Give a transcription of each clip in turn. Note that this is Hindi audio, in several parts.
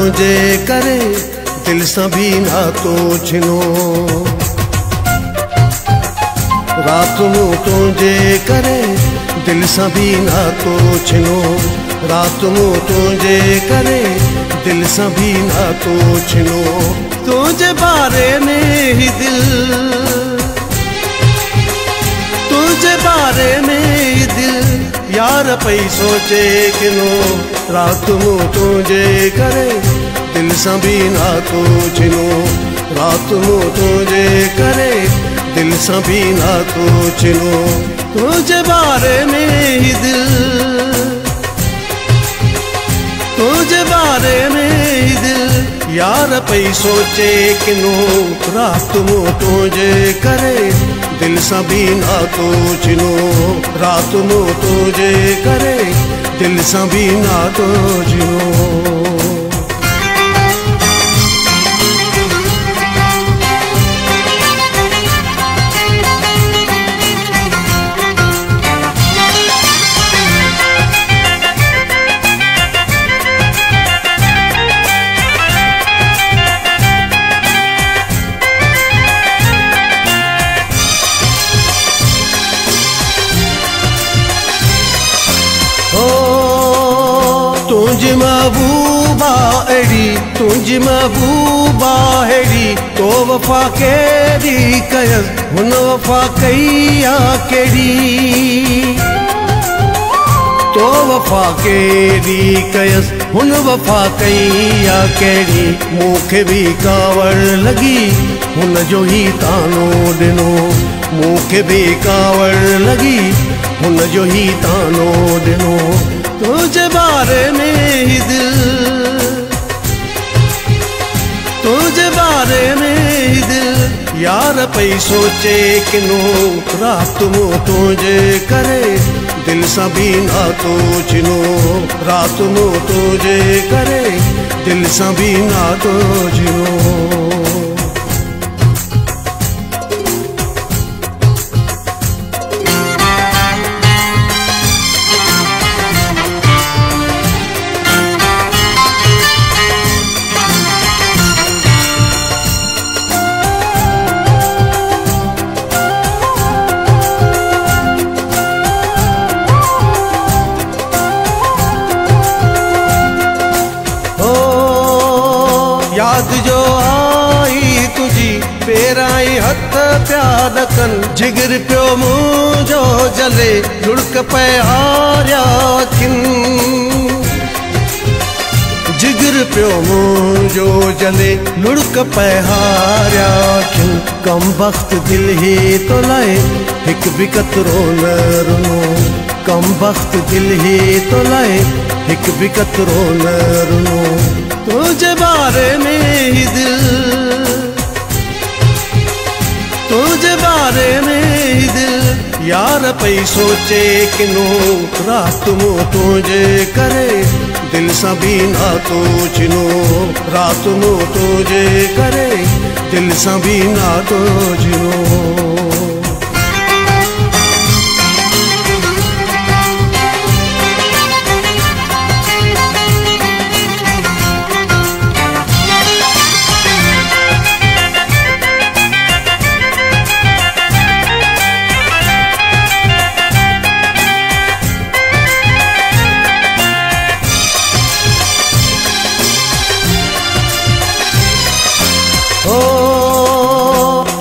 तुझे करे दिल सां भी नातो छिनो रात मूं तुझे करे दिल सां भी नातो छिनो रात मूं तुझे करे दिल सां भी नातो छिनो तुझे बारे में ही दिल तुझे बारे में ही दिल यार पई सोचे किनो रात मूं तुझे करे दिल सां भी नातो छिनो रात मूं तुझे करे दिल सां भी नातो छिनो तुझे बारे में ही दिल तुझे बारे में ही दिल यार पई सोचे किनो रात मूं तुझे करे दिल सां भी नातो छिनो रात मूं तुझे करे दिल सां भी नातो छिनो तुझ महबूबा अड़ी तुझ महबूबा अड़ी तो वफा केड़ी कयस हुन वफा कईया केड़ी तो वफा केड़ी कयस हुन वफा कईया केड़ी मूंखे भी कावड़ लगी हुन जो ही तानो दिनो मूंखे भी कावड़ लगी हुन जो ही तानो दिनो तुझे बारे में ही दिल तुझे बारे में ही दिल यार पई सोचे किनो रात मूं तुझे करे दिल सां भी नातो छिनो रात मूं तुझे करे दिल सां भी नातो छिनो याद जो आई तुझी पेराई हथ प्या ॾकन जिगर पियो मुंहिंजो जले लुड़क पे हारिया अखियुनि जिगर पियो मुंहिंजो जले लुड़क पे हारिया अखियुनि कम वक्त दिल ही तो लाए हिक भी कतरो न रुनो कम वक्त दिल ही तो लाए हिक भी कतरो न रुनो तुझे बारे में ही दिल तुझे बारे में ही दिल यार पई सोचे किनो रात मूं तुझे करे दिल सां भी नातो छिनो रात मूं तुझे करे दिल सां भी नातो छिनो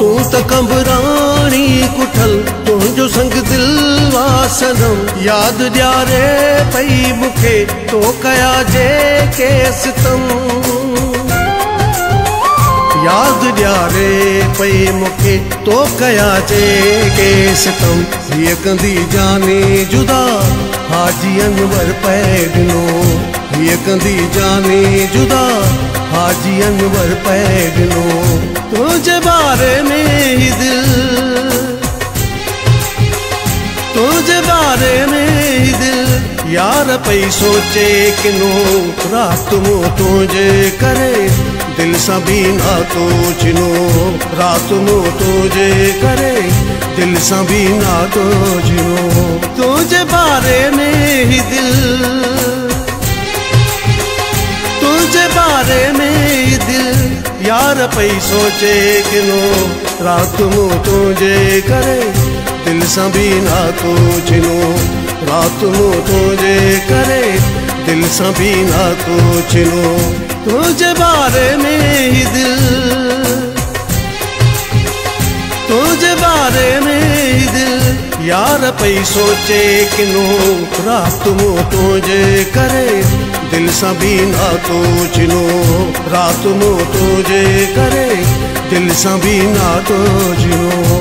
तूं त कंबराणी कुठल तुंहिंजो संग दिल वासनम याद ॾियारे पई मूंखे तो कया जेके सितम याद ॾियारे पई मूंखे तो कया जेके सितम हीअ कंदी जाने जुदा हाजी अनवर पै ॾिनो हीअ कंदी जाने जुदा हाजी अनवर पै ॾिनो तुझे बारे में ही दिल तुझे बारे में ही दिल यार पई सोचे किनो रात मूं तुझे करे दिल सां भी नातो छिनो रात मूं तुझे करे दिल सां भी नातो छिनो तुझे बारे में ही दिल तुझे बारे में दिल यार पई सोचे किनो रात मु तुझे करे दिल सां भी ना कुझनो रात मु तुझे करे दिल सां भी ना कुझनो तुझे बारे में दिल तुझे बारे में दिल यार पई सोचे किनो रात मु तुझे करे दिल सां भी ना कुझनो रात मु तुझे करे दिल सां भी ना कुझनो।